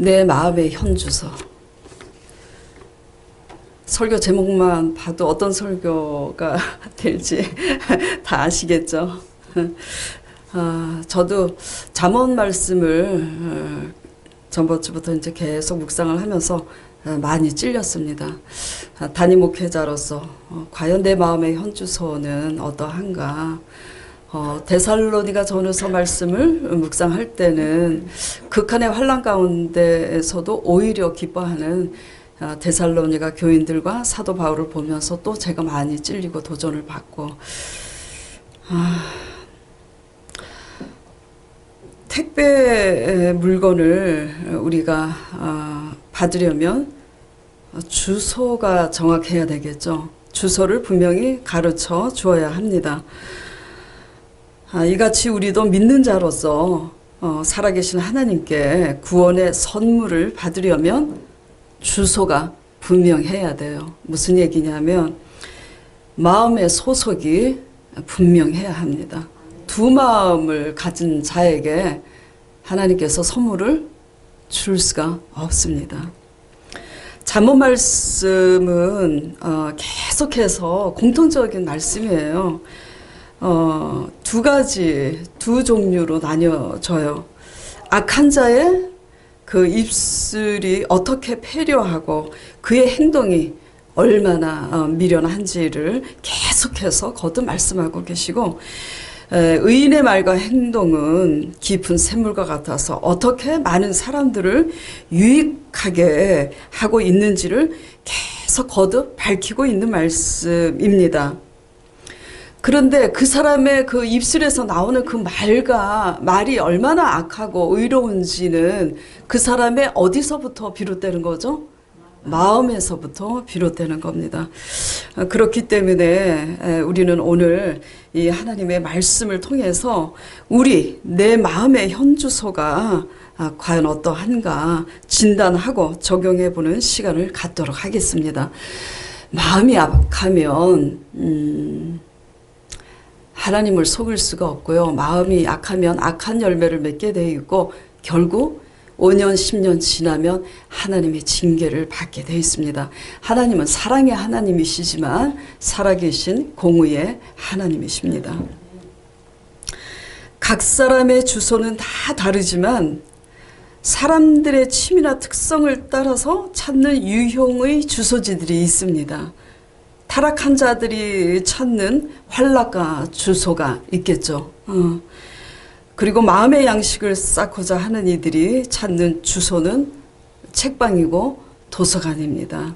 내 마음의 현주소. 설교 제목만 봐도 어떤 설교가 될지 다 아시겠죠. 저도 잠언 말씀을 전번 주부터 이제 계속 묵상을 하면서 많이 찔렸습니다. 담임 목회자로서 과연 내 마음의 현주소는 어떠한가. 데살로니가 전후서 말씀을 묵상할 때는 극한의 환난 가운데에서도 오히려 기뻐하는 데살로니가 교인들과 사도 바울을 보면서 또 제가 많이 찔리고 도전을 받고, 택배 물건을 우리가 받으려면 주소가 정확해야 되겠죠. 주소를 분명히 가르쳐 주어야 합니다. 이같이 우리도 믿는 자로서 살아계신 하나님께 구원의 선물을 받으려면 주소가 분명해야 돼요. 무슨 얘기냐면 마음의 소속이 분명해야 합니다. 두 마음을 가진 자에게 하나님께서 선물을 줄 수가 없습니다. 잠언 말씀은 계속해서 공통적인 말씀이에요. 두 종류로 나뉘어져요. 악한 자의 그 입술이 어떻게 패려하고 그의 행동이 얼마나 미련한지를 계속해서 거듭 말씀하고 계시고, 의인의 말과 행동은 깊은 샘물과 같아서 어떻게 많은 사람들을 유익하게 하고 있는지를 계속 거듭 밝히고 있는 말씀입니다. 그런데 그 사람의 그 입술에서 나오는 그 말이 얼마나 악하고 의로운지는 그 사람의 어디서부터 비롯되는 거죠? 마음에서부터 비롯되는 겁니다. 그렇기 때문에 우리는 오늘 이 하나님의 말씀을 통해서 내 마음의 현주소가 과연 어떠한가 진단하고 적용해 보는 시간을 갖도록 하겠습니다. 마음이 악하면 하나님을 속일 수가 없고요. 마음이 약하면 악한 열매를 맺게 되어 있고 결국 5년, 10년 지나면 하나님의 징계를 받게 되어 있습니다. 하나님은 사랑의 하나님이시지만 살아계신 공의의 하나님이십니다. 각 사람의 주소는 다 다르지만 사람들의 취미나 특성을 따라서 찾는 유형의 주소지들이 있습니다. 타락한 자들이 찾는 활락가 주소가 있겠죠. 그리고 마음의 양식을 쌓고자 하는 이들이 찾는 주소는 책방이고 도서관입니다.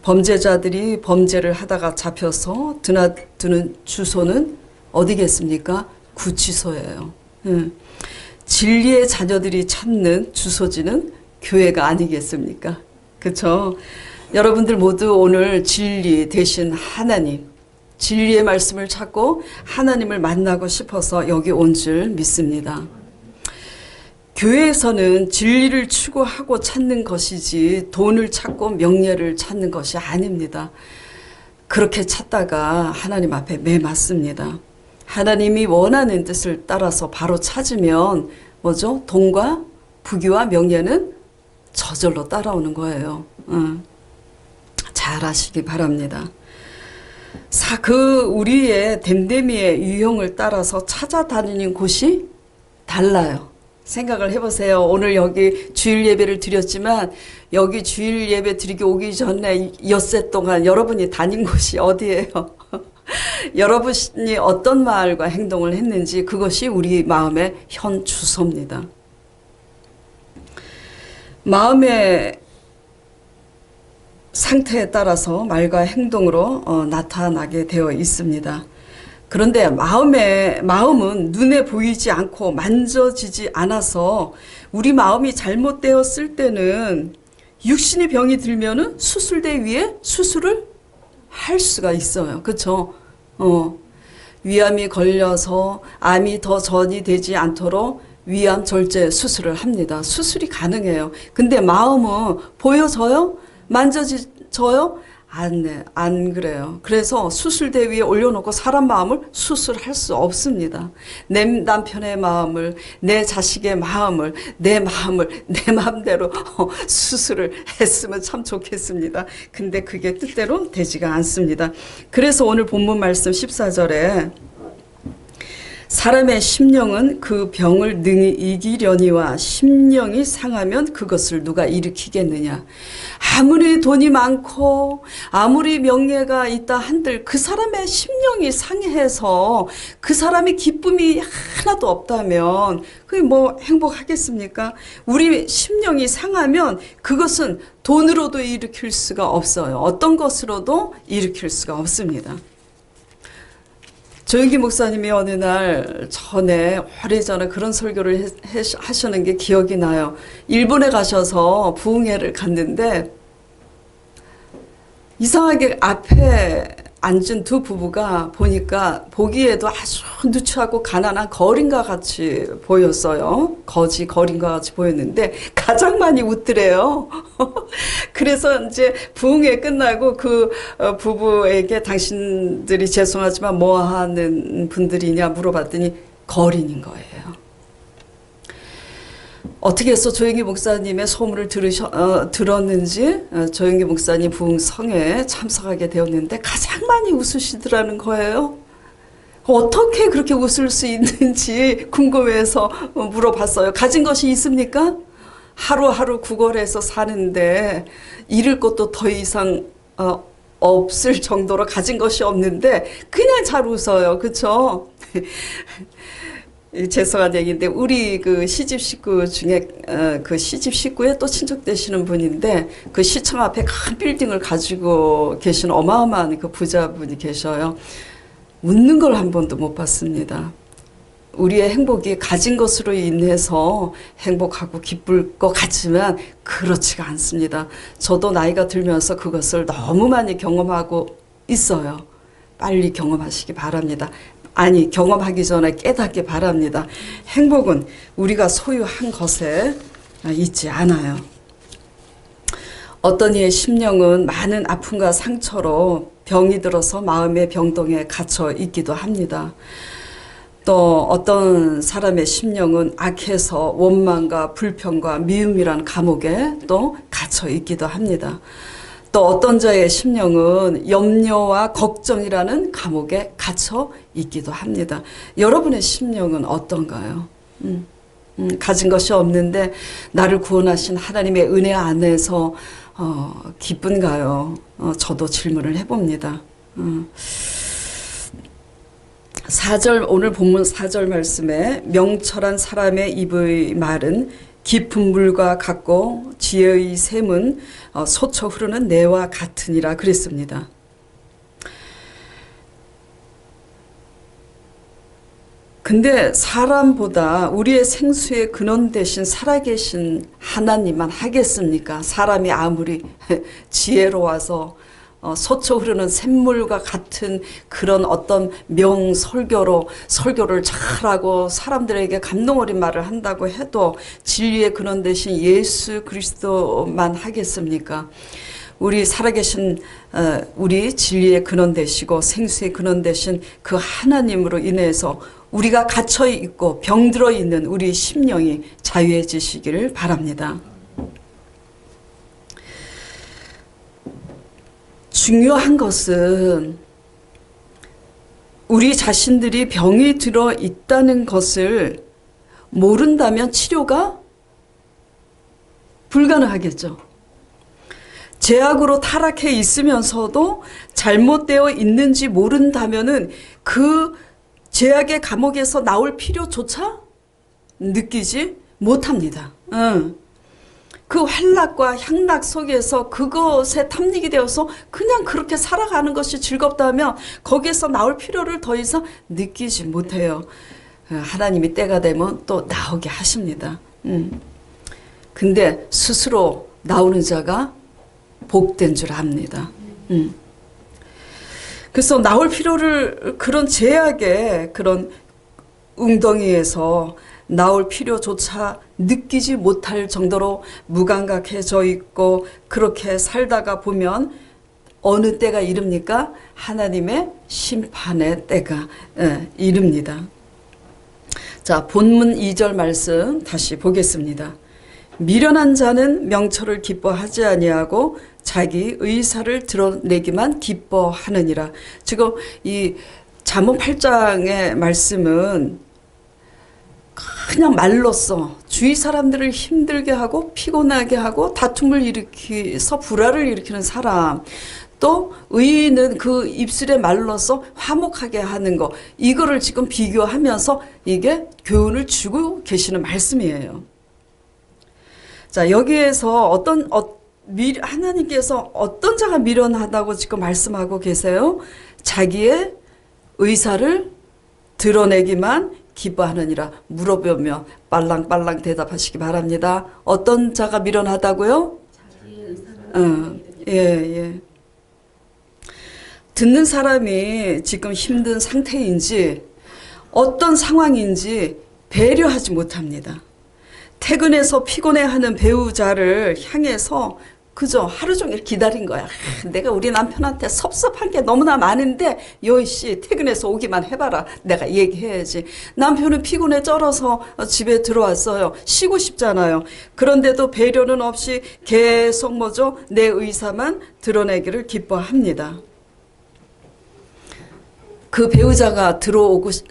범죄자들이 범죄를 하다가 잡혀서 드나드는 주소는 어디겠습니까? 구치소예요. 진리의 자녀들이 찾는 주소지는 교회가 아니겠습니까? 그렇죠? 여러분들 모두 오늘 진리 대신 하나님, 진리의 말씀을 찾고 하나님을 만나고 싶어서 여기 온 줄 믿습니다. 교회에서는 진리를 추구하고 찾는 것이지 돈을 찾고 명예를 찾는 것이 아닙니다. 그렇게 찾다가 하나님 앞에 매맞습니다. 하나님이 원하는 뜻을 따라서 바로 찾으면 뭐죠? 돈과 부귀와 명예는 저절로 따라오는 거예요. 잘 아시기 바랍니다. 우리의 댐댐이의 유형을 따라서 찾아다니는 곳이 달라요. 생각을 해보세요. 오늘 여기 주일 예배를 드렸지만 여기 주일 예배 드리기 오기 전에 엿새 동안 여러분이 다닌 곳이 어디예요? 여러분이 어떤 말과 행동을 했는지 그것이 우리 마음의 현 주소입니다. 마음의 상태에 따라서 말과 행동으로 나타나게 되어 있습니다. 그런데 마음은 눈에 보이지 않고 만져지지 않아서 우리 마음이 잘못되었을 때는 육신의 병이 들면은 수술대 위에 수술을 할 수가 있어요. 그렇죠? 위암이 걸려서 암이 더 전이 되지 않도록 위암 절제 수술을 합니다. 수술이 가능해요. 근데 마음은 보여져요? 만져져요? 안 그래요. 그래서 수술대 위에 올려놓고 사람 마음을 수술할 수 없습니다. 내 남편의 마음을, 내 자식의 마음을, 내 마음을 내 마음대로 수술을 했으면 참 좋겠습니다. 근데 그게 뜻대로 되지가 않습니다. 그래서 오늘 본문 말씀 14절에 사람의 심령은 그 병을 능히 이기려니와 심령이 상하면 그것을 누가 일으키겠느냐. 아무리 돈이 많고 아무리 명예가 있다 한들 그 사람의 심령이 상해서 그 사람이 기쁨이 하나도 없다면 그게 뭐 행복하겠습니까? 우리 심령이 상하면 그것은 돈으로도 일으킬 수가 없어요. 어떤 것으로도 일으킬 수가 없습니다. 조영기 목사님이 어느 날 오래전에 그런 설교를 하시는 게 기억이 나요. 일본에 가셔서 부흥회를 갔는데 이상하게 앞에 앉은 두 부부가 보니까 보기에도 아주 누추하고 가난한 거린과 같이 보였어요. 거지 거린과 같이 보였는데 가장 많이 웃더래요. 그래서 이제 부흥회 끝나고 그 부부에게 당신들이 죄송하지만 뭐 하는 분들이냐 물어봤더니 거린인 거예요. 어떻게 해서 조영기 목사님의 소문을 들었는지 조영기 목사님 부흥성에 참석하게 되었는데 가장 많이 웃으시더라는 거예요. 어떻게 그렇게 웃을 수 있는지 궁금해서 물어봤어요. 가진 것이 있습니까? 하루하루 구걸해서 사는데 잃을 것도 더 이상 없을 정도로 가진 것이 없는데 그냥 잘 웃어요. 그렇죠? 죄송한 얘기인데 우리 그 시집 식구 중에 그 시집 식구에 또 친척 되시는 분인데 그 시청 앞에 큰 빌딩을 가지고 계신 어마어마한 그 부자분이 계셔요. 웃는 걸 한 번도 못 봤습니다. 우리의 행복이 가진 것으로 인해서 행복하고 기쁠 것 같지만 그렇지가 않습니다. 저도 나이가 들면서 그것을 너무 많이 경험하고 있어요. 빨리 경험하시기 바랍니다. 아니, 경험하기 전에 깨닫기 바랍니다. 행복은 우리가 소유한 것에 있지 않아요. 어떤 이의 심령은 많은 아픔과 상처로 병이 들어서 마음의 병동에 갇혀 있기도 합니다. 또 어떤 사람의 심령은 악해서 원망과 불평과 미움이란 감옥에 또 갇혀 있기도 합니다. 또 어떤 자의 심령은 염려와 걱정이라는 감옥에 갇혀 있기도 합니다. 여러분의 심령은 어떤가요? 가진 것이 없는데 나를 구원하신 하나님의 은혜 안에서 기쁜가요? 저도 질문을 해봅니다. 4절, 오늘 본문 4절 말씀에 명철한 사람의 입의 말은 깊은 물과 같고 지혜의 샘은 솟아 흐르는 내와 같으니라 그랬습니다. 근데 사람보다 우리의 생수의 근원 대신 살아계신 하나님만 하겠습니까? 사람이 아무리 지혜로워서 솟아 흐르는 샘물과 같은 그런 어떤 설교를 잘하고 사람들에게 감동 어린 말을 한다고 해도 진리의 근원 대신 예수 그리스도만 하겠습니까? 우리 살아계신 우리 진리의 근원 되시고 생수의 근원 되신 그 하나님으로 인해서 우리가 갇혀 있고 병들어 있는 우리 심령이 자유해지시기를 바랍니다. 중요한 것은 우리 자신들이 병이 들어 있다는 것을 모른다면 치료가 불가능하겠죠. 죄악으로 타락해 있으면서도 잘못되어 있는지 모른다면은 그 죄악의 감옥에서 나올 필요조차 느끼지 못합니다. 그 환락과 향락 속에서 그것에 탐닉이 되어서 그냥 그렇게 살아가는 것이 즐겁다면 거기에서 나올 필요를 더 이상 느끼지 못해요. 하나님이 때가 되면 또 나오게 하십니다. 근데 스스로 나오는 자가 복된 줄 압니다. 그래서 나올 필요를 그런 제약의 그런 웅덩이에서 나올 필요조차 느끼지 못할 정도로 무감각해져 있고 그렇게 살다가 보면 어느 때가 이릅니까? 하나님의 심판의 때가 이릅니다. 자, 본문 2절 말씀 다시 보겠습니다. 미련한 자는 명철을 기뻐하지 아니하고 자기 의사를 드러내기만 기뻐하느니라. 지금 이 잠언 8장의 말씀은 그냥 말로써 주위 사람들을 힘들게 하고 피곤하게 하고 다툼을 일으켜서 불화를 일으키는 사람, 또 의인은 그 입술의 말로써 화목하게 하는 거, 이거를 지금 비교하면서 이게 교훈을 주고 계시는 말씀이에요. 자, 여기에서 하나님께서 어떤 자가 미련하다고 지금 말씀하고 계세요? 자기의 의사를 드러내기만 기뻐하느니라. 물어보면 빨랑빨랑 대답하시기 바랍니다. 어떤 자가 미련하다고요? 자기의 의사를 예. 듣는 사람이 지금 힘든 상태인지 어떤 상황인지 배려하지 못합니다. 퇴근해서 피곤해하는 배우자를 향해서 그저 하루 종일 기다린 거야. 내가 우리 남편한테 섭섭한 게 너무나 많은데 여희씨 퇴근해서 오기만 해봐라. 내가 얘기해야지. 남편은 피곤해 쩔어서 집에 들어왔어요. 쉬고 싶잖아요. 그런데도 배려는 없이 계속 내 의사만 드러내기를 기뻐합니다. 그 배우자가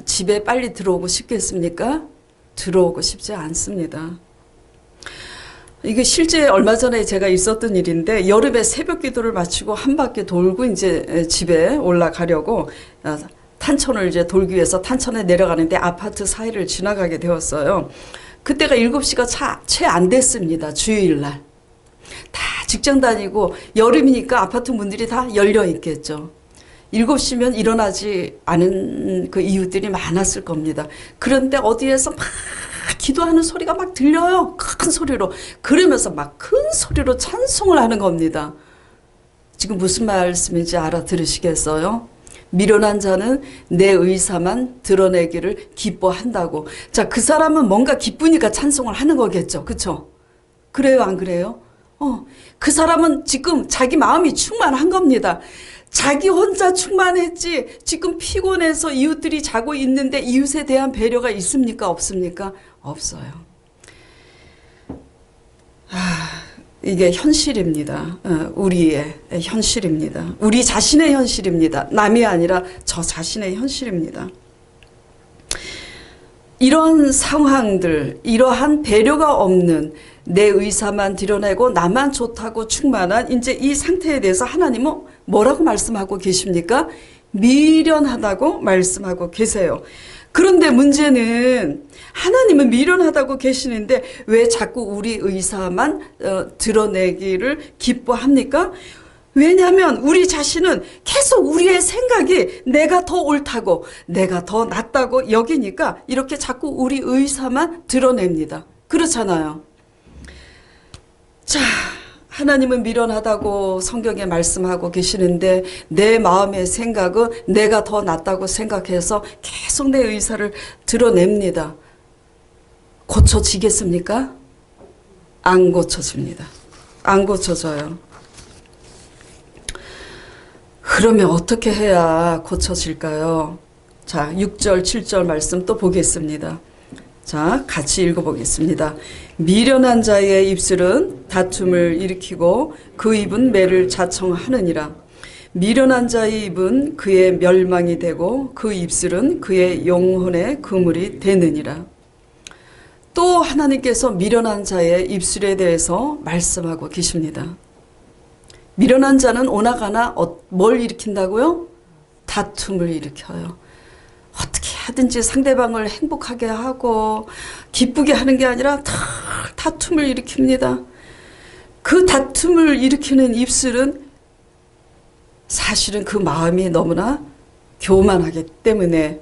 집에 빨리 들어오고 싶겠습니까? 들어오고 싶지 않습니다. 이게 실제 얼마 전에 제가 있었던 일인데, 여름에 새벽 기도를 마치고 한 바퀴 돌고 이제 집에 올라가려고 탄천을 이제 돌기 위해서 탄천에 내려가는데 아파트 사이를 지나가게 되었어요. 그때가 7시가 채 안 됐습니다. 주요일날. 다 직장 다니고 여름이니까 아파트 문들이 다 열려 있겠죠. 7시면 일어나지 않은 그 이웃들이 많았을 겁니다. 그런데 어디에서 막 기도하는 소리가 막 들려요. 큰 소리로. 그러면서 막 큰 소리로 찬송을 하는 겁니다. 지금 무슨 말씀인지 알아들으시겠어요? 미련한 자는 내 의사만 드러내기를 기뻐한다고. 자, 그 사람은 뭔가 기쁘니까 찬송을 하는 거겠죠. 그쵸? 그래요, 안 그래요? 그 사람은 지금 자기 마음이 충만한 겁니다. 자기 혼자 충만했지 지금 피곤해서 이웃들이 자고 있는데 이웃에 대한 배려가 있습니까? 없습니까? 없어요. 이게 현실입니다. 우리의 현실입니다. 우리 자신의 현실입니다. 남이 아니라 저 자신의 현실입니다. 이런 상황들, 이러한 배려가 없는 내 의사만 드러내고 나만 좋다고 충만한 이제 이 상태에 대해서 하나님은 뭐라고 말씀하고 계십니까? 미련하다고 말씀하고 계세요. 그런데 문제는 하나님은 미련하다고 계시는데 왜 자꾸 우리 의사만 드러내기를 기뻐합니까? 왜냐하면 우리 자신은 계속 우리의 생각이 내가 더 옳다고 내가 더 낫다고 여기니까 이렇게 자꾸 우리 의사만 드러냅니다. 그렇잖아요. 자, 하나님은 미련하다고 성경에 말씀하고 계시는데 내 마음의 생각은 내가 더 낫다고 생각해서 계속 내 의사를 드러냅니다. 고쳐지겠습니까? 안 고쳐집니다. 안 고쳐져요. 그러면 어떻게 해야 고쳐질까요? 자, 6절, 7절 말씀 또 보겠습니다. 자, 같이 읽어보겠습니다. 미련한 자의 입술은 다툼을 일으키고 그 입은 매를 자청하느니라. 미련한 자의 입은 그의 멸망이 되고 그 입술은 그의 영혼의 그물이 되느니라. 또 하나님께서 미련한 자의 입술에 대해서 말씀하고 계십니다. 미련한 자는 오나가나 뭘 일으킨다고요? 다툼을 일으켜요. 어떻게 하든지 상대방을 행복하게 하고 기쁘게 하는 게 아니라 다툼을 일으킵니다. 그 다툼을 일으키는 입술은 사실은 그 마음이 너무나 교만하기 때문에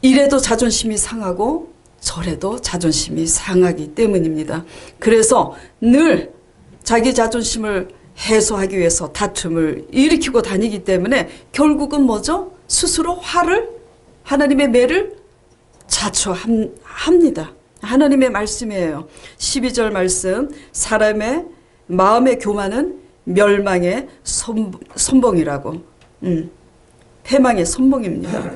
이래도 자존심이 상하고 저래도 자존심이 상하기 때문입니다. 그래서 늘 자기 자존심을 해소하기 위해서 다툼을 일으키고 다니기 때문에 결국은 뭐죠? 스스로 하나님의 매를 자초합니다. 하나님의 말씀이에요. 12절 말씀, 사람의 마음의 교만은 멸망의 선봉이라고. 패망의 선봉입니다.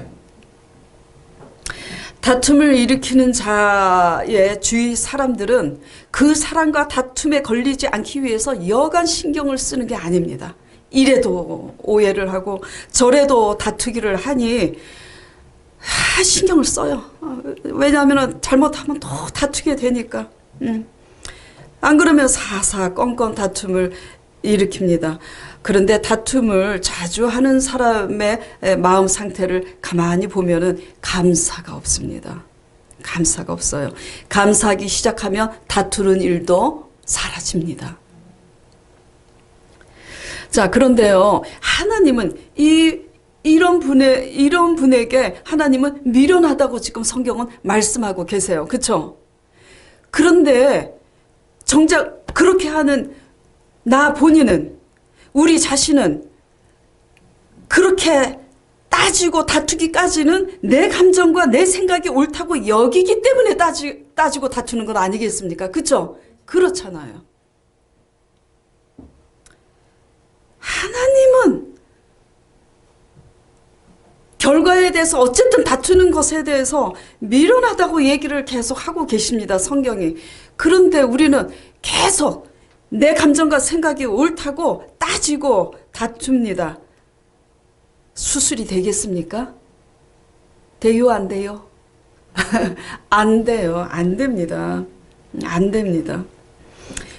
다툼을 일으키는 자의 주위 사람들은 그 사람과 다툼에 걸리지 않기 위해서 여간 신경을 쓰는 게 아닙니다. 이래도 오해를 하고 저래도 다투기를 하니 신경을 써요. 왜냐하면 잘못하면 또 다투게 되니까. 안 그러면 사사건건 다툼을 일으킵니다. 그런데 다툼을 자주 하는 사람의 마음 상태를 가만히 보면은 감사가 없습니다. 감사가 없어요. 감사하기 시작하면 다투는 일도 사라집니다. 자, 그런데요, 하나님은 이런 분에게 하나님은 미련하다고 지금 성경은 말씀하고 계세요. 그렇죠? 그런데 정작 그렇게 하는 나 본인은, 우리 자신은 그렇게 따지고 다투기까지는 내 감정과 내 생각이 옳다고 여기기 때문에 따지고 다투는 건 아니겠습니까? 그렇죠? 그렇잖아요. 하나님은 결과에 대해서 어쨌든 다투는 것에 대해서 미련하다고 얘기를 계속 하고 계십니다. 성경이. 그런데 우리는 계속 내 감정과 생각이 옳다고 따지고 다툽니다. 수술이 되겠습니까? 돼요, 안 돼요? 안 돼요. 안 됩니다. 안 됩니다.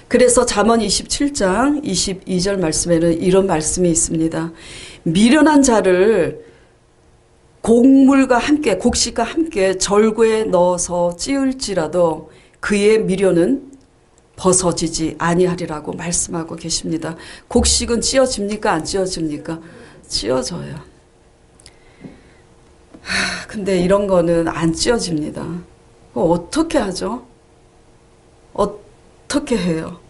그래서 잠언 27장 22절 말씀에는 이런 말씀이 있습니다. 미련한 자를 곡물과 함께, 곡식과 함께 절구에 넣어서 찌을지라도 그의 미련은 벗어지지 아니하리라고 말씀하고 계십니다. 곡식은 찌어집니까? 안 찌어집니까? 찌어져요. 근데 이런 거는 안 찌어집니다. 어떻게 하죠? 어떻게 해요?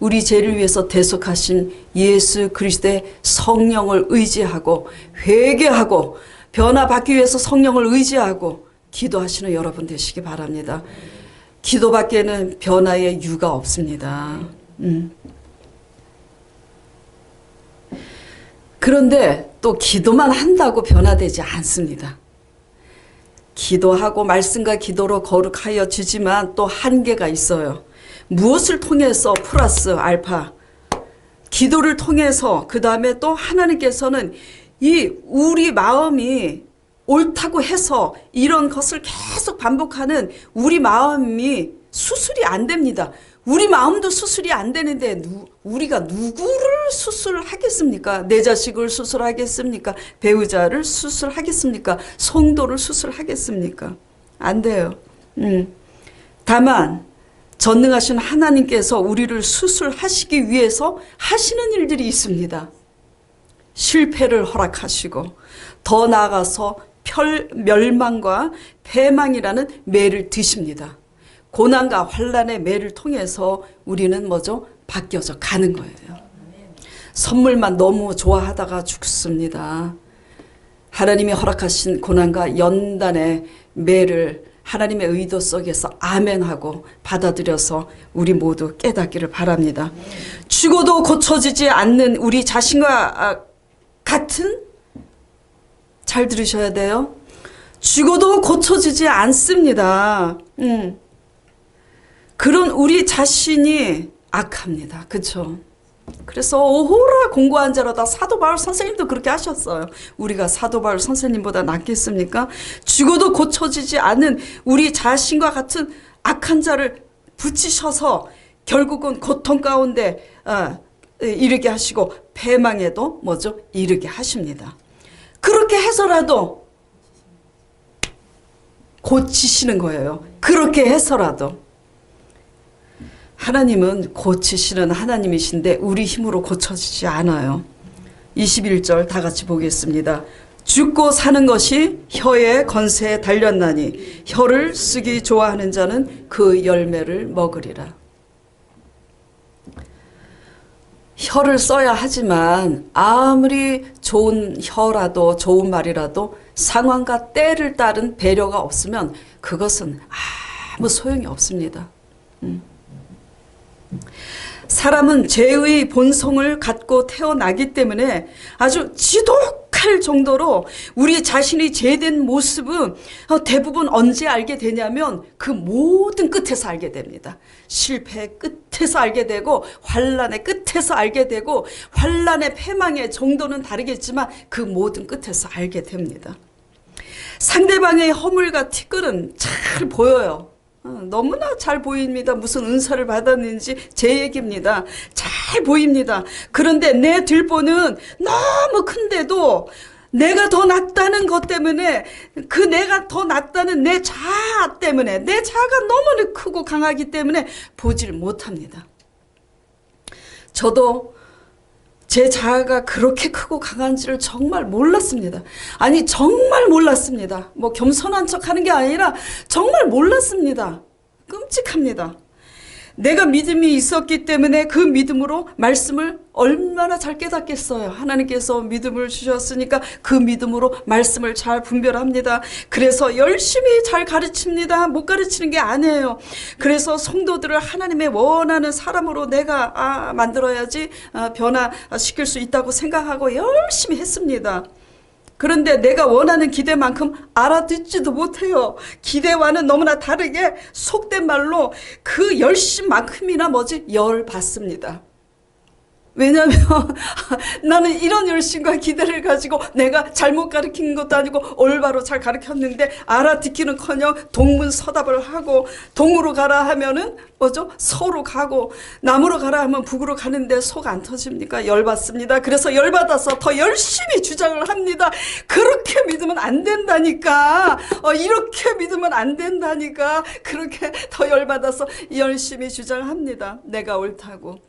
우리 죄를 위해서 대속하신 예수 그리스도의 성령을 의지하고 회개하고 변화받기 위해서 성령을 의지하고 기도하시는 여러분 되시기 바랍니다. 기도밖에는 변화의 유가 없습니다. 그런데 또 기도만 한다고 변화되지 않습니다. 기도하고 말씀과 기도로 거룩하여 지지만 또 한계가 있어요. 무엇을 통해서 플러스 알파, 기도를 통해서 그 다음에 또 하나님께서는 이 우리 마음이 옳다고 해서 이런 것을 계속 반복하는 우리 마음이 수술이 안 됩니다. 우리 마음도 수술이 안 되는데 우리가 누구를 수술하겠습니까? 내 자식을 수술하겠습니까? 배우자를 수술하겠습니까? 성도를 수술하겠습니까? 안 돼요. 다만 전능하신 하나님께서 우리를 수술하시기 위해서 하시는 일들이 있습니다. 실패를 허락하시고 더 나아가서 멸망과 패망이라는 매를 드십니다. 고난과 환난의 매를 통해서 우리는 뭐죠? 바뀌어져 가는 거예요. 선물만 너무 좋아하다가 죽습니다. 하나님이 허락하신 고난과 연단의 매를 하나님의 의도 속에서 아멘하고 받아들여서 우리 모두 깨닫기를 바랍니다. 죽어도 고쳐지지 않는 우리 자신과 같은, 잘 들으셔야 돼요. 죽어도 고쳐지지 않습니다. 그런 우리 자신이 악합니다. 그렇죠? 그래서 오호라 공고한 자로다. 사도 바울 선생님도 그렇게 하셨어요. 우리가 사도 바울 선생님보다 낫겠습니까? 죽어도 고쳐지지 않는 우리 자신과 같은 악한 자를 붙이셔서 결국은 고통 가운데 이르게 하시고 패망에도 뭐죠? 이르게 하십니다. 그렇게 해서라도 고치시는 거예요. 그렇게 해서라도. 하나님은 고치시는 하나님이신데 우리 힘으로 고쳐지지 않아요. 21절 다 같이 보겠습니다. 죽고 사는 것이 혀의 건세에 달렸나니 혀를 쓰기 좋아하는 자는 그 열매를 먹으리라. 혀를 써야 하지만 아무리 좋은 혀라도 좋은 말이라도 상황과 때를 따른 배려가 없으면 그것은 아무 소용이 없습니다. 사람은 죄의 본성을 갖고 태어나기 때문에 아주 지독할 정도로 우리 자신이 죄된 모습은 대부분 언제 알게 되냐면 그 모든 끝에서 알게 됩니다. 실패의 끝에서 알게 되고 환란의 끝에서 알게 되고 환란의 패망의 정도는 다르겠지만 그 모든 끝에서 알게 됩니다. 상대방의 허물과 티끌은 잘 보여요. 너무나 잘 보입니다. 무슨 은사를 받았는지 제 얘기입니다. 잘 보입니다. 그런데 내 들보는 너무 큰데도 내가 더 낫다는 것 때문에 그 내가 더 낫다는 내 자아 때문에 내 자아가 너무 크고 강하기 때문에 보질 못합니다. 저도 제 자아가 그렇게 크고 강한지를 정말 몰랐습니다. 아니 정말 몰랐습니다. 뭐 겸손한 척하는 게 아니라 정말 몰랐습니다. 끔찍합니다. 내가 믿음이 있었기 때문에 그 믿음으로 말씀을 얼마나 잘 깨닫겠어요. 하나님께서 믿음을 주셨으니까 그 믿음으로 말씀을 잘 분별합니다. 그래서 열심히 잘 가르칩니다. 못 가르치는 게 아니에요. 그래서 성도들을 하나님의 원하는 사람으로 내가 만들어야지 변화시킬 수 있다고 생각하고 열심히 했습니다. 그런데 내가 원하는 기대만큼 알아듣지도 못해요. 기대와는 너무나 다르게 속된 말로 그 열심만큼이나 열받습니다. 왜냐하면 나는 이런 열심과 기대를 가지고 내가 잘못 가르친 것도 아니고 올바로 잘 가르쳤는데 알아듣기는커녕 동문서답을 하고 동으로 가라 하면은 서로 가고 남으로 가라 하면 북으로 가는데 속 안 터집니까? 열받습니다. 그래서 열받아서 더 열심히 주장을 합니다. 그렇게 믿으면 안 된다니까. 이렇게 믿으면 안 된다니까. 그렇게 더 열받아서 열심히 주장을 합니다. 내가 옳다고.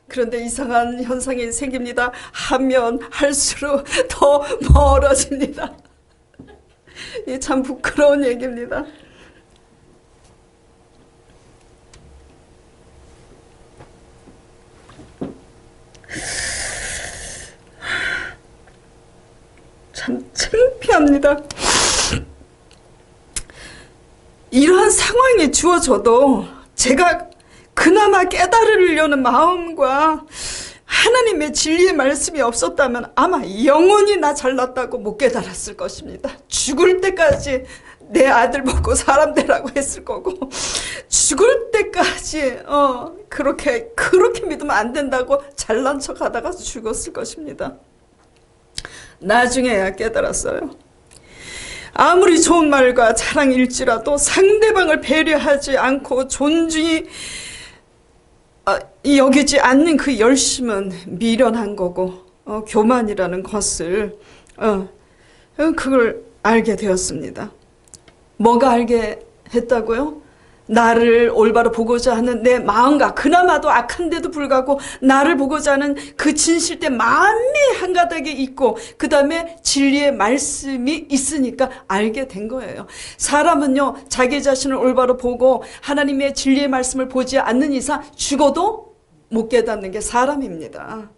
그런데 이상한 현상이 생깁니다. 하면 할수록 더 멀어집니다. 이게 참 부끄러운 얘기입니다. 참 창피합니다. 이러한 상황이 주어져도 제가 그나마 깨달으려는 마음과 하나님의 진리의 말씀이 없었다면 아마 영원히 나 잘났다고 못 깨달았을 것입니다. 죽을 때까지 내 아들 보고 사람 되라고 했을 거고 죽을 때까지 그렇게 믿으면 안 된다고 잘난 척 하다가 죽었을 것입니다. 나중에야 깨달았어요. 아무리 좋은 말과 자랑일지라도 상대방을 배려하지 않고 존중이 여기지 않는 그 열심은 미련한 거고 교만이라는 것을 그걸 알게 되었습니다. 뭐가 알게 했다고요? 나를 올바로 보고자 하는 내 마음과 그나마도 악한데도 불구하고 나를 보고자 하는 그 진실된 마음이 한가닥에 있고 그 다음에 진리의 말씀이 있으니까 알게 된 거예요. 사람은요 자기 자신을 올바로 보고 하나님의 진리의 말씀을 보지 않는 이상 죽어도 못 깨닫는 게 사람입니다.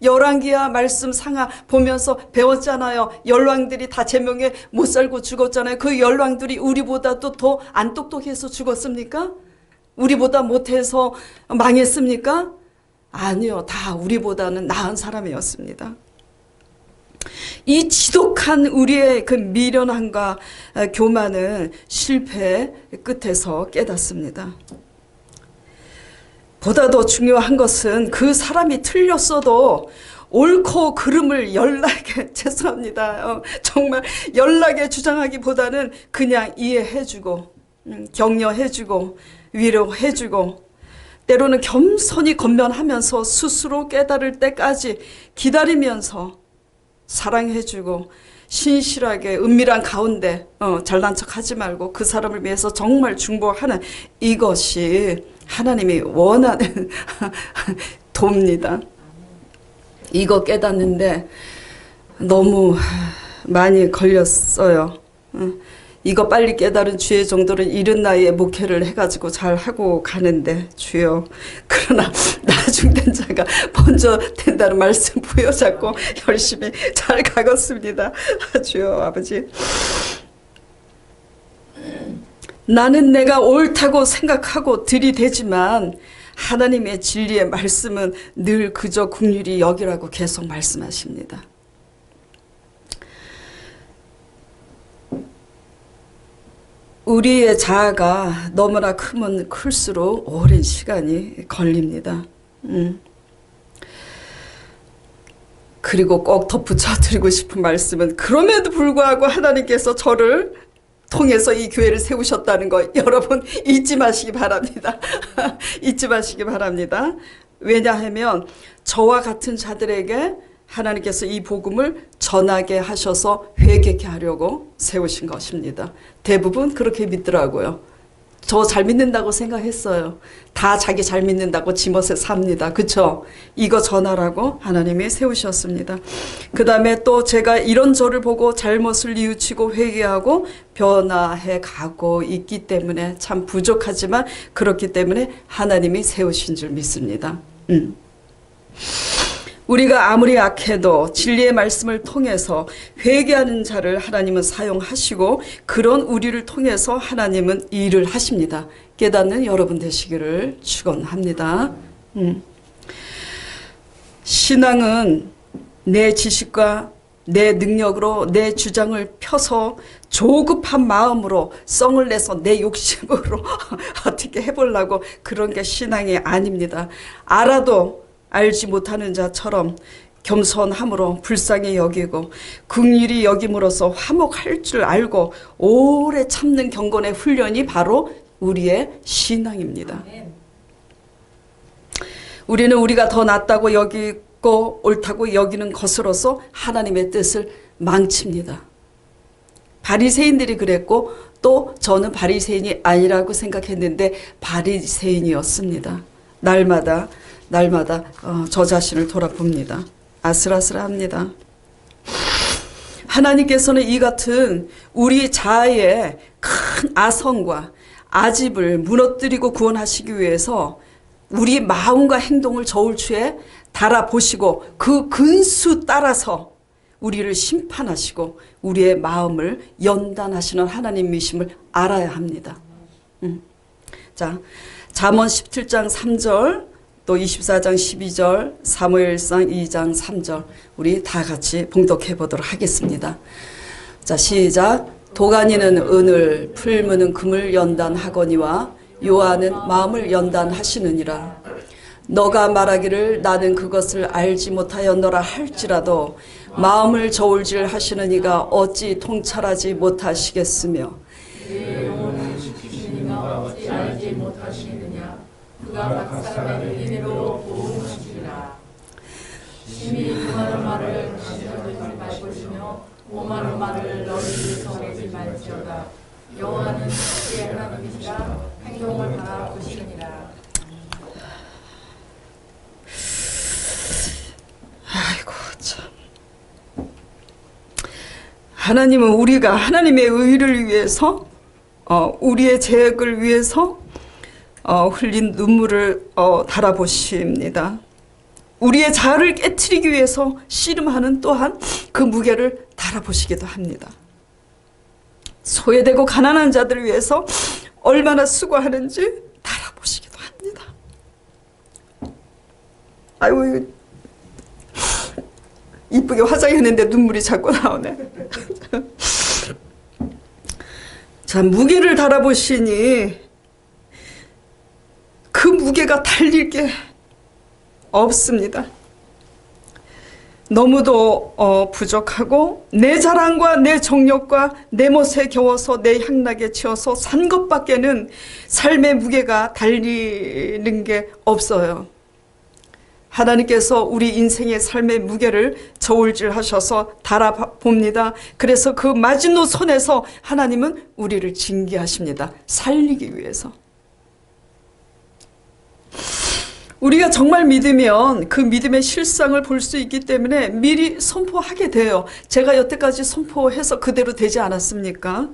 열왕기야 말씀 상하 보면서 배웠잖아요. 열왕들이 다 제명에 못 살고 죽었잖아요. 그 열왕들이 우리보다도 더 안 똑똑해서 죽었습니까? 우리보다 못해서 망했습니까? 아니요. 다 우리보다는 나은 사람이었습니다. 이 지독한 우리의 그 미련함과 교만은 실패의 끝에서 깨닫습니다. 보다 더 중요한 것은 그 사람이 틀렸어도 옳고 그름을 연락에 죄송합니다. 정말 연락에 주장하기보다는 그냥 이해해주고 격려해주고 위로해주고 때로는 겸손히 건면하면서 스스로 깨달을 때까지 기다리면서 사랑해주고 신실하게 은밀한 가운데 잘난 척하지 말고 그 사람을 위해서 정말 중보하는 이것이 하나님이 원하는 도입니다. 이거 깨닫는데 너무 많이 걸렸어요. 이거 빨리 깨달은 주의 정도는 이른 나이에 목회를 해가지고 잘 하고 가는데 주여 그러나 나중된 자가 먼저 된다는 말씀 부여잡고 열심히 잘 가겠습니다. 주여 아버지 나는 내가 옳다고 생각하고 들이대지만 하나님의 진리의 말씀은 늘 그저 긍휼히 여기라고 계속 말씀하십니다. 우리의 자아가 너무나 크면 클수록 오랜 시간이 걸립니다. 그리고 꼭 덧붙여 드리고 싶은 말씀은 그럼에도 불구하고 하나님께서 저를 통해서 이 교회를 세우셨다는 거 여러분 잊지 마시기 바랍니다. 잊지 마시기 바랍니다. 왜냐하면 저와 같은 자들에게 하나님께서 이 복음을 전하게 하셔서 회개케 하려고 세우신 것입니다. 대부분 그렇게 믿더라고요. 저 잘 믿는다고 생각했어요. 다 자기 잘 믿는다고 지멋에 삽니다. 그쵸? 이거 전하라고 하나님이 세우셨습니다. 그 다음에 또 제가 이런 저를 보고 잘못을 뉘우치고 회개하고 변화해 가고 있기 때문에 참 부족하지만 그렇기 때문에 하나님이 세우신 줄 믿습니다. 우리가 아무리 약해도 진리의 말씀을 통해서 회개하는 자를 하나님은 사용하시고 그런 우리를 통해서 하나님은 일을 하십니다. 깨닫는 여러분 되시기를 축원합니다. 신앙은 내 지식과 내 능력으로 내 주장을 펴서 조급한 마음으로 썽을 내서 내 욕심으로 어떻게 해보려고 그런 게 신앙이 아닙니다. 알아도 알지 못하는 자처럼 겸손함으로 불쌍히 여기고 긍휼히 여김으로써 화목할 줄 알고 오래 참는 경건의 훈련이 바로 우리의 신앙입니다. 우리는 우리가 더 낫다고 여기고 옳다고 여기는 것으로서 하나님의 뜻을 망칩니다. 바리새인들이 그랬고 또 저는 바리새인이 아니라고 생각했는데 바리새인이었습니다. 날마다 저 자신을 돌아봅니다. 아슬아슬합니다. 하나님께서는 이 같은 우리 자아의 큰 아성과 아집을 무너뜨리고 구원하시기 위해서 우리 마음과 행동을 저울추에 달아보시고 그 근수 따라서 우리를 심판하시고 우리의 마음을 연단하시는 하나님이심을 알아야 합니다. 자, 잠언 17장 3절 또 24장 12절, 사무엘상 2장 3절 우리 다 같이 봉독해 보도록 하겠습니다. 자, 시작. 도가니는 은을, 풀무는 금을 연단하거니와 요한은 마음을 연단하시느니라. 너가 말하기를 나는 그것을 알지 못하였노라 할지라도 마음을 저울질 하시는 이가 어찌 통찰하지 못하시겠으며 어찌 알지 못하시느냐 그가 각 사람의 은혜로 보응하시리라. 심히 무한한 말을 가져오지 말것이며 오만한 말을 너희 입에서 내지 말지어다. 여호와는 그의 하나님이시라 행동을 바라보시느니라. 아이고 참. 하나님은 우리가 하나님의 의를 위해서 우리의 죄악을 위해서 흘린 눈물을 달아보십니다. 우리의 자아를 깨트리기 위해서 씨름하는 또한 그 무게를 달아보시기도 합니다. 소외되고 가난한 자들을 위해서 얼마나 수고하는지 달아보시기도 합니다. 아이고 이쁘게 화장했는데 눈물이 자꾸 나오네. 자, 무게를 달아보시니 그 무게가 달릴 게 없습니다. 너무도 부족하고 내 자랑과 내 정력과 내 멋에 겨워서 내 향락에 치여서 산 것밖에는 삶의 무게가 달리는 게 없어요. 하나님께서 우리 인생의 삶의 무게를 저울질 하셔서 달아봅니다. 그래서 그 마지노선에서 하나님은 우리를 징계하십니다. 살리기 위해서. 우리가 정말 믿으면 그 믿음의 실상을 볼 수 있기 때문에 미리 선포하게 돼요. 제가 여태까지 선포해서 그대로 되지 않았습니까?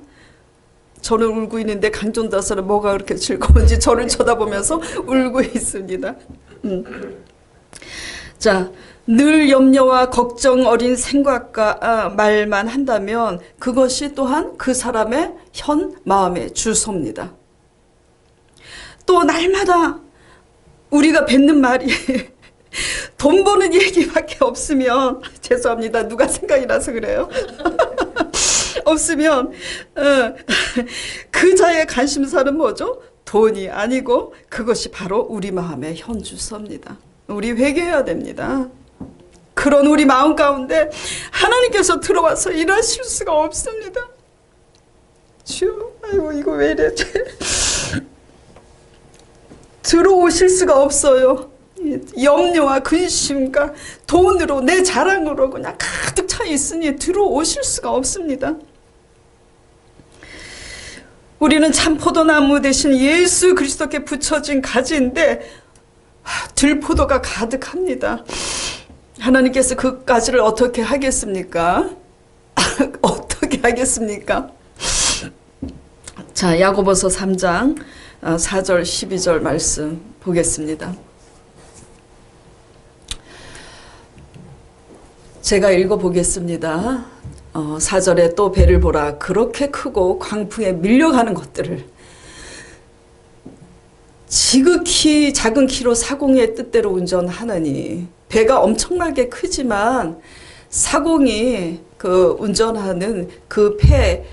저는 울고 있는데 강존다서는 뭐가 그렇게 즐거운지 저를 쳐다보면서 울고 있습니다. 자, 늘 염려와 걱정 어린 생각과 말만 한다면 그것이 또한 그 사람의 현 마음의 주소입니다. 또 날마다 우리가 뱉는 말이 돈 버는 얘기밖에 없으면, 죄송합니다. 누가 생각이 나서 그래요. 없으면 그 자의 관심사는 뭐죠? 돈이 아니고 그것이 바로 우리 마음의 현주소입니다. 우리 회개해야 됩니다. 그런 우리 마음 가운데 하나님께서 들어와서 일하실 수가 없습니다. 주여, 아이고 이거 왜 이래. 들어오실 수가 없어요. 염려와 근심과 돈으로, 내 자랑으로 그냥 가득 차 있으니 들어오실 수가 없습니다. 우리는 참 포도나무 대신 예수 그리스도께 붙여진 가지인데 들포도가 가득합니다. 하나님께서 그 가지를 어떻게 하겠습니까? 어떻게 하겠습니까? 자, 야고보서 3장 4절 12절 말씀 보겠습니다. 제가 읽어보겠습니다. 4절에 또 배를 보라. 그렇게 크고 광풍에 밀려가는 것들을 지극히 작은 키로 사공의 뜻대로 운전하느니. 배가 엄청나게 크지만 사공이 그 운전하는 그 배의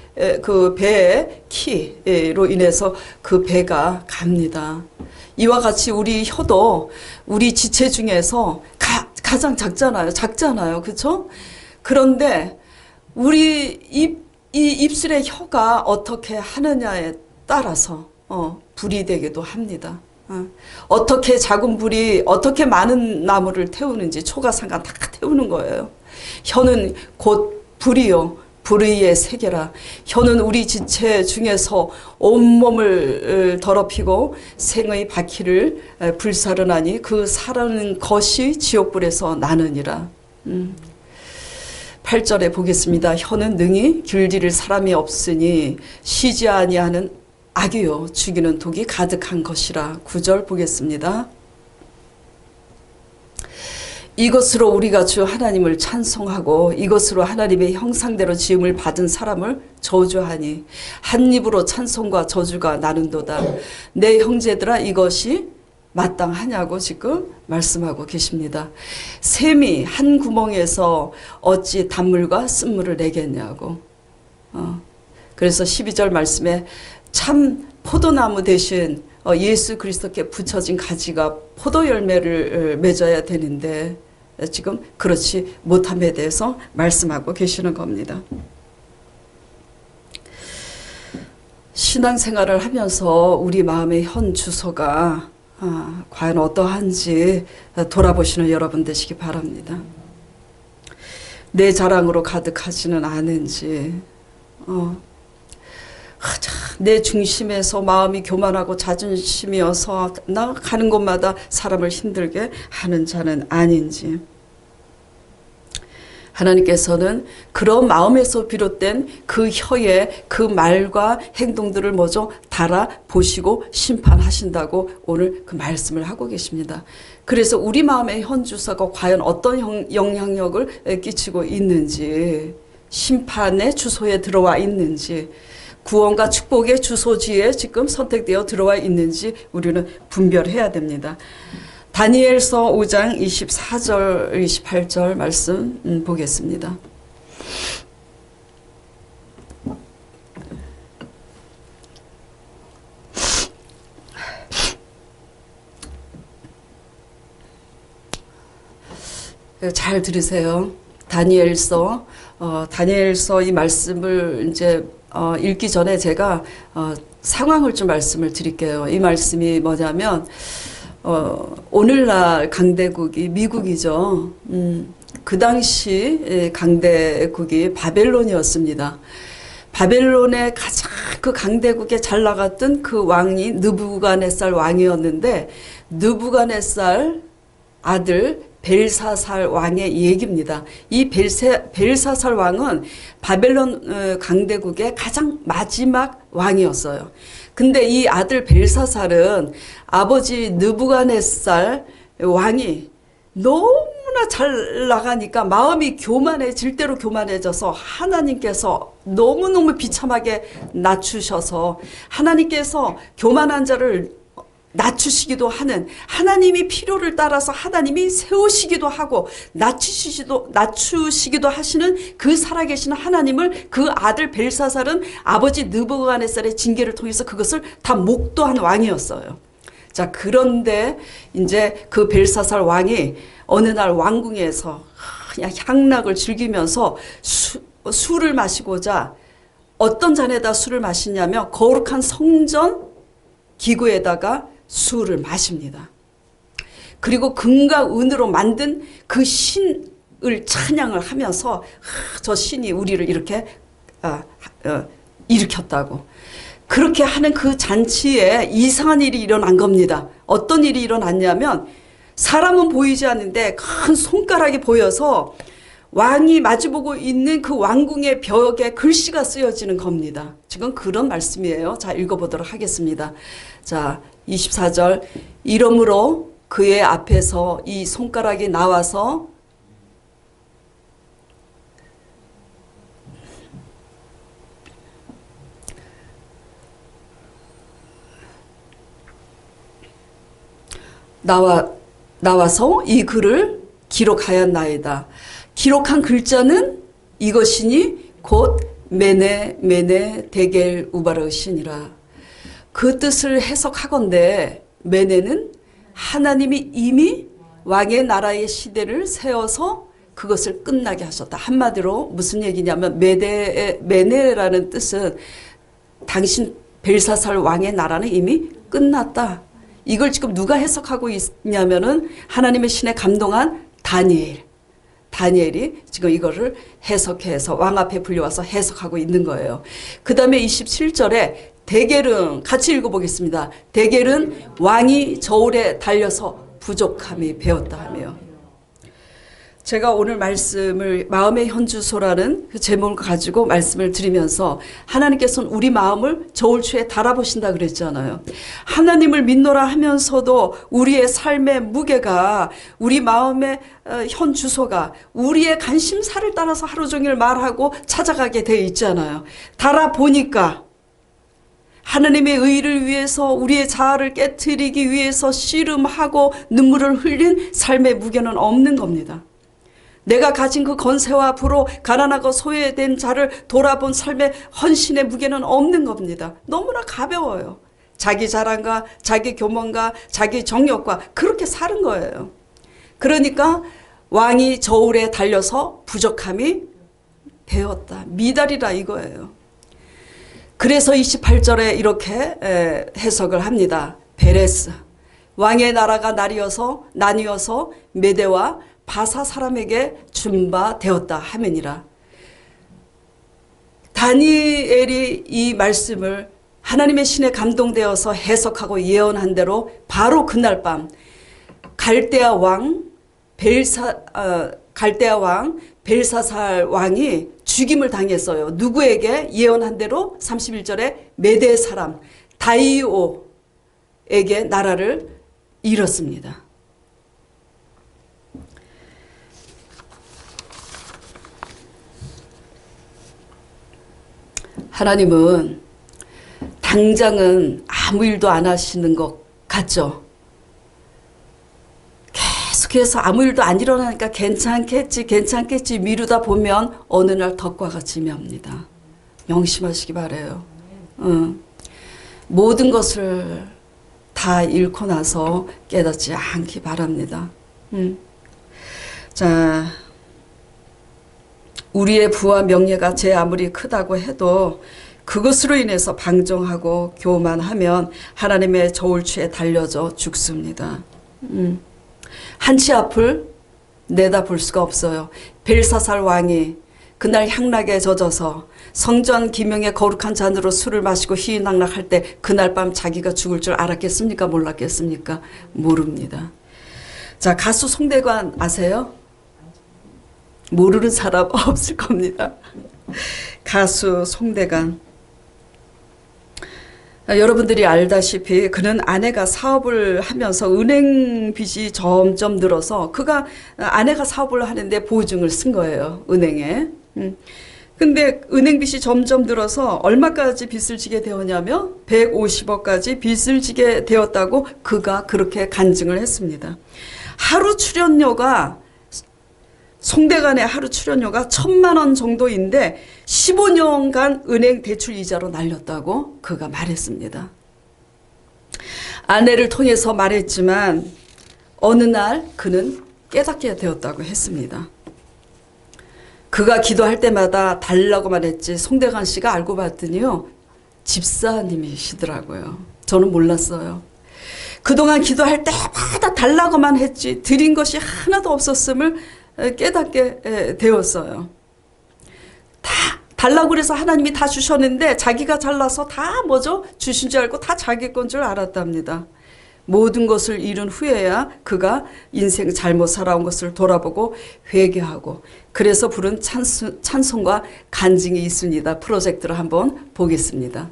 키로 인해서 그 배가 갑니다. 이와 같이 우리 혀도 우리 지체 중에서 가장 작잖아요. 그렇죠? 그런데 우리 이 입술의 혀가 어떻게 하느냐에 따라서 불이 되기도 합니다. 어떻게 작은 불이 어떻게 많은 나무를 태우는지 초가상간 다 태우는 거예요. 혀는 곧 불이요. 불의의 세계라. 혀는 우리 지체 중에서 온몸을 더럽히고 생의 바퀴를 불사르나니 그 사르는 것이 지옥불에서 나느니라. 8절에 보겠습니다. 혀는 능히 길들일 사람이 없으니 쉬지 아니하는 악이요 죽이는 독이 가득한 것이라. 9절 보겠습니다. 이것으로 우리가 주 하나님을 찬송하고 이것으로 하나님의 형상대로 지음을 받은 사람을 저주하니 한 입으로 찬송과 저주가 나는도다. 내 형제들아 이것이 마땅하냐고 지금 말씀하고 계십니다. 샘이 한 구멍에서 어찌 단물과 쓴물을 내겠냐고. 그래서 12절 말씀에 참 포도나무 대신 예수 그리스도께 붙여진 가지가 포도 열매를 맺어야 되는데 지금 그렇지 못함에 대해서 말씀하고 계시는 겁니다. 신앙생활을 하면서 우리 마음의 현 주소가 과연 어떠한지 돌아보시는 여러분 되시기 바랍니다. 내 자랑으로 가득하지는 않은지, 내 중심에서 마음이 교만하고 자존심이어서 나 가는 곳마다 사람을 힘들게 하는 자는 아닌지. 하나님께서는 그런 마음에서 비롯된 그 혀의 그 말과 행동들을 뭐죠? 달아보시고 심판하신다고 오늘 그 말씀을 하고 계십니다. 그래서 우리 마음의 현주소가 과연 어떤 영향력을 끼치고 있는지, 심판의 주소에 들어와 있는지, 구원과 축복의 주소지에 지금 선택되어 들어와 있는지 우리는 분별해야 됩니다. 다니엘서 5장 24절 28절 말씀 보겠습니다. 잘 들으세요. 다니엘서 이 말씀을 이제 읽기 전에 제가 상황을 좀 말씀을 드릴게요. 이 말씀이 뭐냐면 오늘날 강대국이 미국이죠. 그 당시 강대국이 바벨론이었습니다. 바벨론의 가장 그 강대국에 잘 나갔던 그 왕이 느부갓네살 왕이었는데 느부갓네살 아들 벨사살 왕의 얘기입니다. 이 벨사살 왕은 바벨론 강대국의 가장 마지막 왕이었어요. 근데 이 아들 벨사살은 아버지 느부갓네살 왕이 너무나 잘 나가니까 마음이 교만해질 대로 교만해져서 하나님께서 너무너무 비참하게 낮추셔서 하나님께서 교만한 자를 낮추시기도 하는, 하나님이 필요를 따라서 하나님이 세우시기도 하고 낮추시기도 하시는 그 살아계신 하나님을 그 아들 벨사살은 아버지 느부갓네살의 징계를 통해서 그것을 다 목도한 왕이었어요. 자, 그런데 이제 그 벨사살 왕이 어느 날 왕궁에서 그냥 향락을 즐기면서 술을 마시고자 어떤 잔에다 술을 마시냐면 거룩한 성전 기구에다가 술을 마십니다. 그리고 금과 은으로 만든 그 신을 찬양을 하면서 저 신이 우리를 이렇게 일으켰다고. 그렇게 하는 그 잔치에 이상한 일이 일어난 겁니다. 어떤 일이 일어났냐면 사람은 보이지 않는데 큰 손가락이 보여서 왕이 마주보고 있는 그 왕궁의 벽에 글씨가 쓰여지는 겁니다. 지금 그런 말씀이에요. 자, 읽어보도록 하겠습니다. 자, 24절. 이러므로 그의 앞에서 이 손가락이 나와서 나와서 이 글을 기록하였나이다. 기록한 글자는 이것이니 곧 메네 데겔 우바르시니라. 그 뜻을 해석하건대 메네는 하나님이 이미 왕의 나라의 시대를 세워서 그것을 끝나게 하셨다. 한마디로 무슨 얘기냐면 메네라는 뜻은 당신 벨사살 왕의 나라는 이미 끝났다. 이걸 지금 누가 해석하고 있냐면은 하나님의 신에 감동한 다니엘이 지금 이거를 해석해서 왕 앞에 불려와서 해석하고 있는 거예요. 그 다음에 27절에 데겔은 같이 읽어보겠습니다. 데겔은 왕이 저울에 달려서 부족함이 배웠다 하며, 제가 오늘 말씀을 마음의 현주소라는 그 제목을 가지고 말씀을 드리면서 하나님께서는 우리 마음을 저울추에 달아보신다 그랬잖아요. 하나님을 믿노라 하면서도 우리의 삶의 무게가, 우리 마음의 현주소가 우리의 관심사를 따라서 하루 종일 말하고 찾아가게 돼 있잖아요. 달아보니까 하나님의 의를 위해서 우리의 자아를 깨트리기 위해서 씨름하고 눈물을 흘린 삶의 무게는 없는 겁니다. 내가 가진 그 건세와 부로 가난하고 소외된 자를 돌아본 삶의 헌신의 무게는 없는 겁니다. 너무나 가벼워요. 자기 자랑과 자기 교만과 자기 정욕과 그렇게 사는 거예요. 그러니까 왕이 저울에 달려서 부족함이 배웠다. 미달이라 이거예요. 그래서 28절에 이렇게 해석을 합니다. 베레스, 왕의 나라가 나뉘어서 메대와 바사 사람에게 준 바 되었다 하면이라. 다니엘이 이 말씀을 하나님의 신에 감동되어서 해석하고 예언한 대로 바로 그날 밤 갈대아 왕 벨사살 왕이 죽임을 당했어요. 누구에게? 예언한 대로 31절에 메대 사람 다이오에게 나라를 잃었습니다. 하나님은 당장은 아무 일도 안 하시는 것 같죠? 계속해서 아무 일도 안 일어나니까 괜찮겠지 미루다 보면 어느 날 덕과 같이 맵니다. 명심하시기 바라요. 모든 것을 다 잃고 나서 깨닫지 않기 바랍니다. 자, 우리의 부와 명예가 제 아무리 크다고 해도 그것으로 인해서 방종하고 교만하면 하나님의 저울추에 달려져 죽습니다. 한치 앞을 내다볼 수가 없어요. 벨사살 왕이 그날 향락에 젖어서 성전 기명의 거룩한 잔으로 술을 마시고 희희낙락할 때 그날 밤 자기가 죽을 줄 알았겠습니까? 몰랐겠습니까? 모릅니다. 자, 가수 송대관 아세요? 모르는 사람 없을 겁니다. 가수 송대관. 여러분들이 알다시피 그는 아내가 사업을 하면서 은행 빚이 점점 늘어서 아내가 사업을 하는데 보증을 쓴 거예요. 은행에. 근데 은행 빚이 점점 늘어서 얼마까지 빚을 지게 되었냐면 150억까지 빚을 지게 되었다고 그가 그렇게 간증을 했습니다. 하루 출연료가 송대관의 하루 출연료가 1,000만 원 정도인데 15년간 은행 대출 이자로 날렸다고 그가 말했습니다. 아내를 통해서 말했지만 어느 날 그는 깨닫게 되었다고 했습니다. 그가 기도할 때마다 달라고만 했지 송대관 씨가 알고 봤더니요, 집사님이시더라고요. 저는 몰랐어요. 그동안 기도할 때마다 달라고만 했지 드린 것이 하나도 없었음을 깨닫게 되었어요. 다 달라고 그래서 하나님이 다 주셨는데 자기가 잘나서 다 뭐죠? 주신 줄 알고 다 자기 건 줄 알았답니다. 모든 것을 잃은 후에야 그가 인생 잘못 살아온 것을 돌아보고 회개하고 그래서 부른 찬송과 간증이 있습니다. 프로젝트를 한번 보겠습니다.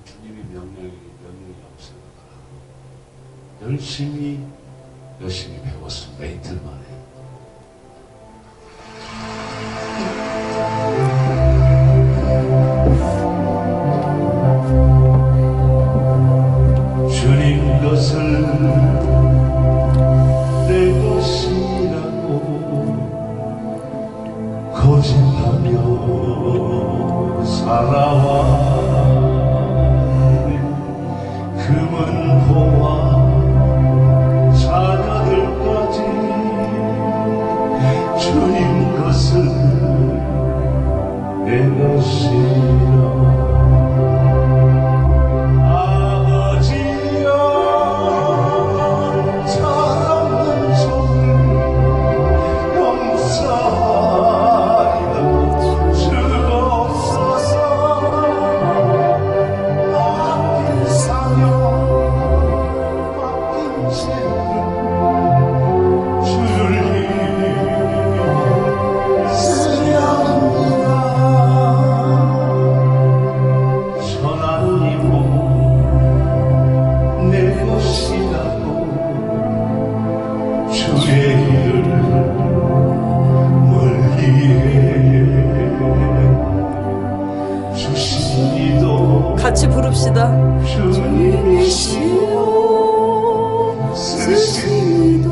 주님의 명령이 없으니까 열심히 배웠습니다. 이틀 만에. 주님 것을 내 것이라고 거짓하며 살아와 금은보와 자녀들까지 주님 것을 내 것이라. 아버지여 사랑은 저를 용서하여 주옵소서. 같이 부릅시다. 주님이시여 쓰시도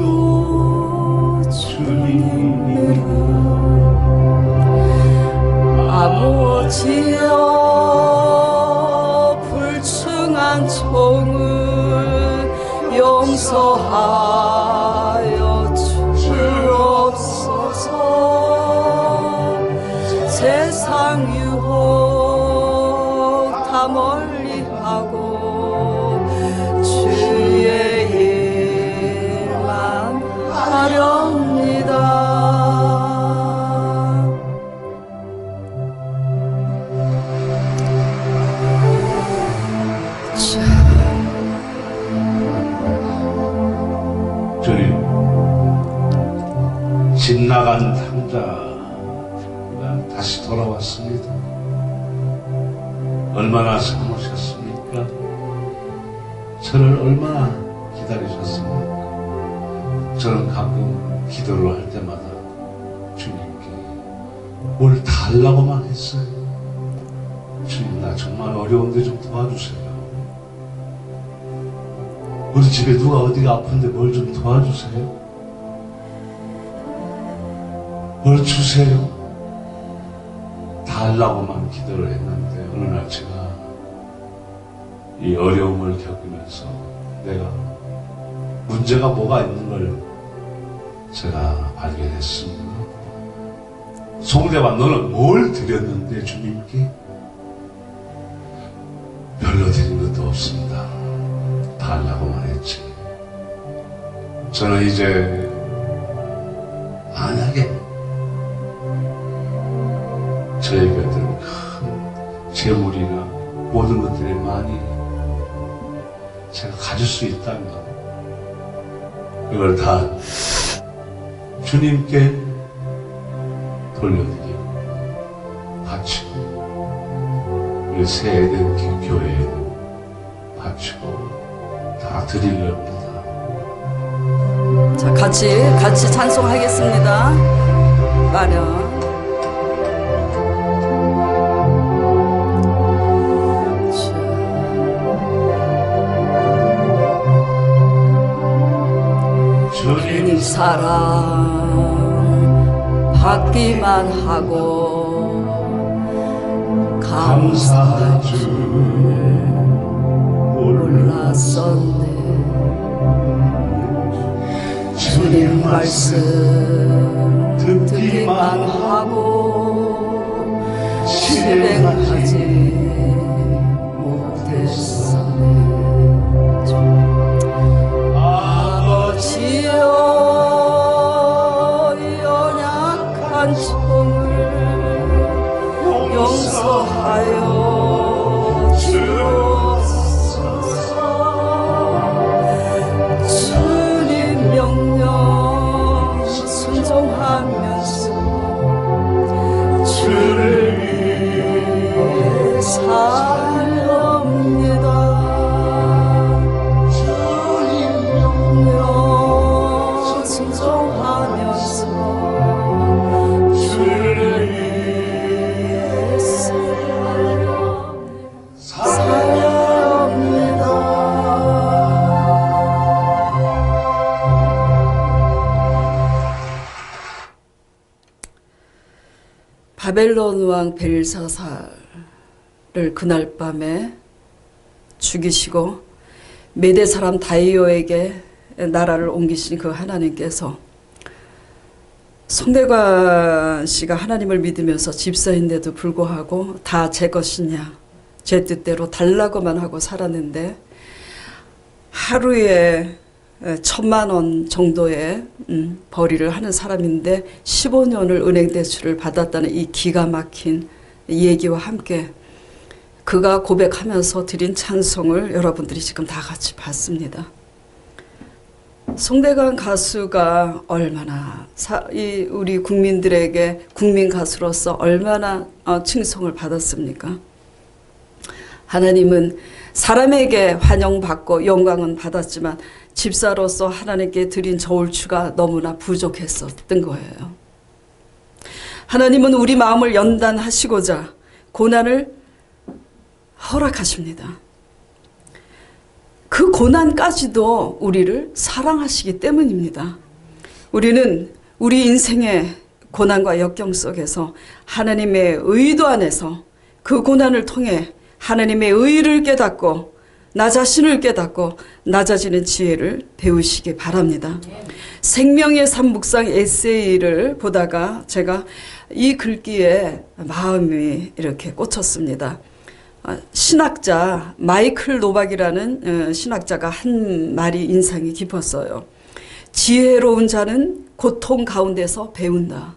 주님이라. 아버지여 불충한 종을 용서하여 주옵소서. 세상 유혹 다 멀리하고 주의 일만 하렵니다. 주님, 집 나간 탕자가 다시 돌아왔습니다. 얼마나 참으셨습니까? 저를 얼마나 기다리셨습니까? 저는 가끔 기도를 할 때마다 주님께 뭘 달라고만 했어요. 주님, 나 정말 어려운데 좀 도와주세요. 우리 집에 누가 어디가 아픈데 뭘 좀 도와주세요. 뭘 주세요. 달라고만 기도를 했는데 어느 날 제가 이 어려움을 겪으면서 내가 문제가 뭐가 있는 걸 제가 발견했습니다. 송대관, 너는 뭘 드렸는데 주님께? 별로 드린 것도 없습니다. 달라고만 했지. 저는 이제 만약에 저에게 어떤 큰 재물이나 모든 것들이 많이 제가 가질 수 있다면 이걸 다 주님께 돌려드리고 바치고 우리 새 에덴 교회에 바치고 다 드리렵니다. 자, 같이 찬송하겠습니다. 마련. 주님 사랑 받기만 하고 감사할 줄 몰랐었네. 주님 말씀 듣기만 하고 실행하지 못했었네. 아버지여 연약한 종을 용서하여 주옵소서. 주님 명령 순종하면서 주를 위해 살렵니다. 순종하면서 주를 위해 살렵니다. 바벨론 왕 벨사살을 그날 밤에 죽이시고 메대 사람 다리오에게 나라를 옮기신 그 하나님께서 송대관 씨가 하나님을 믿으면서 집사인데도 불구하고 다 제 것이냐, 제 뜻대로 달라고만 하고 살았는데 하루에 1,000만 원 정도의 벌이를 하는 사람인데 15년을 은행 대출을 받았다는 이 기가 막힌 얘기와 함께 그가 고백하면서 드린 찬송을 여러분들이 지금 다 같이 봤습니다. 송대관 가수가 얼마나 우리 국민들에게 국민 가수로서 얼마나 칭송을 받았습니까? 하나님은 사람에게 환영받고 영광은 받았지만 집사로서 하나님께 드린 저울추가 너무나 부족했었던 거예요. 하나님은 우리 마음을 연단하시고자 고난을 허락하십니다. 그 고난까지도 우리를 사랑하시기 때문입니다. 우리는 우리 인생의 고난과 역경 속에서 하나님의 의도 안에서 그 고난을 통해 하나님의 의를 깨닫고 나 자신을 깨닫고 낮아지는 지혜를 배우시기 바랍니다. 생명의 삶 묵상 에세이를 보다가 제가 이 글귀에 마음이 이렇게 꽂혔습니다. 신학자 마이클 노박이라는 신학자가 한 말이 인상이 깊었어요. 지혜로운 자는 고통 가운데서 배운다.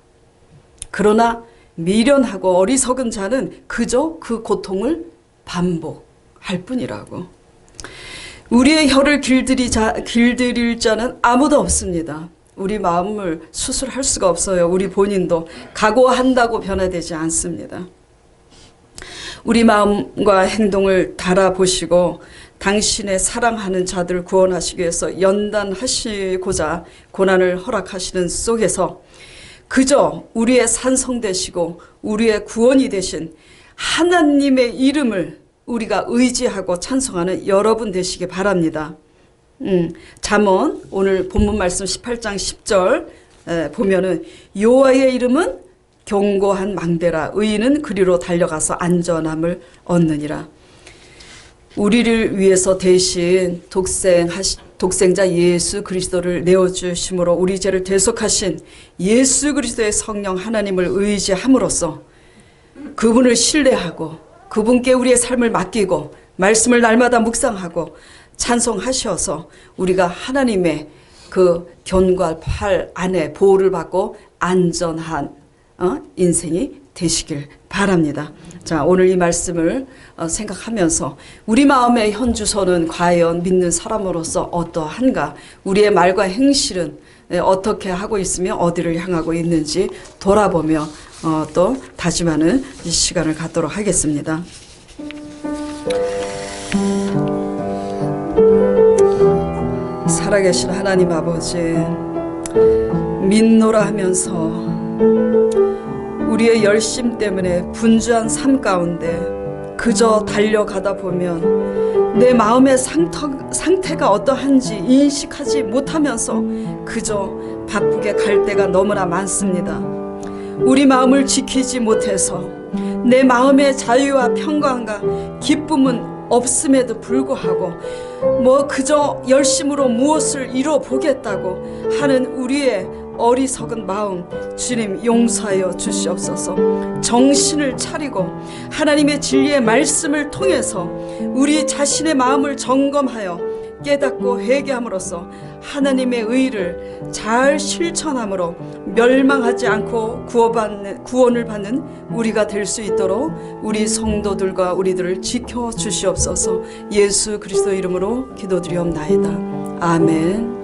그러나 미련하고 어리석은 자는 그저 그 고통을 반복할 뿐이라고. 우리의 혀를 길들일 자는 아무도 없습니다. 우리 마음을 수술할 수가 없어요. 우리 본인도 각오한다고 변화되지 않습니다. 우리 마음과 행동을 달아보시고 당신의 사랑하는 자들을 구원하시기 위해서 연단하시고자 고난을 허락하시는 속에서 그저 우리의 산성 되시고 우리의 구원이 되신 하나님의 이름을 우리가 의지하고 찬송하는 여러분 되시기 바랍니다. 잠언 오늘 본문 말씀 18장 10절 보면은 여호와의 이름은 견고한 망대라 의인은 그리로 달려가서 안전함을 얻느니라. 우리를 위해서 대신 독생자 예수 그리스도를 내어주심으로 우리 죄를 대속하신 예수 그리스도의 성령 하나님을 의지함으로써 그분을 신뢰하고 그분께 우리의 삶을 맡기고 말씀을 날마다 묵상하고 찬송하셔서 우리가 하나님의 그 견고할 팔 안에 보호를 받고 안전한 인생이 되시길 바랍니다. 자, 오늘 이 말씀을 생각하면서 우리 마음의 현주소는 과연 믿는 사람으로서 어떠한가? 우리의 말과 행실은 어떻게 하고 있으며 어디를 향하고 있는지 돌아보며 또 다짐하는 이 시간을 갖도록 하겠습니다. 살아계신 하나님 아버지, 믿노라 하면서 우리의 열심 때문에 분주한 삶 가운데 그저 달려가다 보면 내 마음의 상태가 어떠한지 인식하지 못하면서 그저 바쁘게 갈 때가 너무나 많습니다. 우리 마음을 지키지 못해서 내 마음의 자유와 평강과 기쁨은 없음에도 불구하고 그저 열심으로 무엇을 이뤄 보겠다고 하는 우리의 어리석은 마음, 주님 용서하여 주시옵소서. 정신을 차리고 하나님의 진리의 말씀을 통해서 우리 자신의 마음을 점검하여 깨닫고 회개함으로써 하나님의 의를 잘 실천함으로 멸망하지 않고 구원을 받는 우리가 될 수 있도록 우리 성도들과 우리들을 지켜 주시옵소서. 예수 그리스도 이름으로 기도드리옵나이다. 아멘.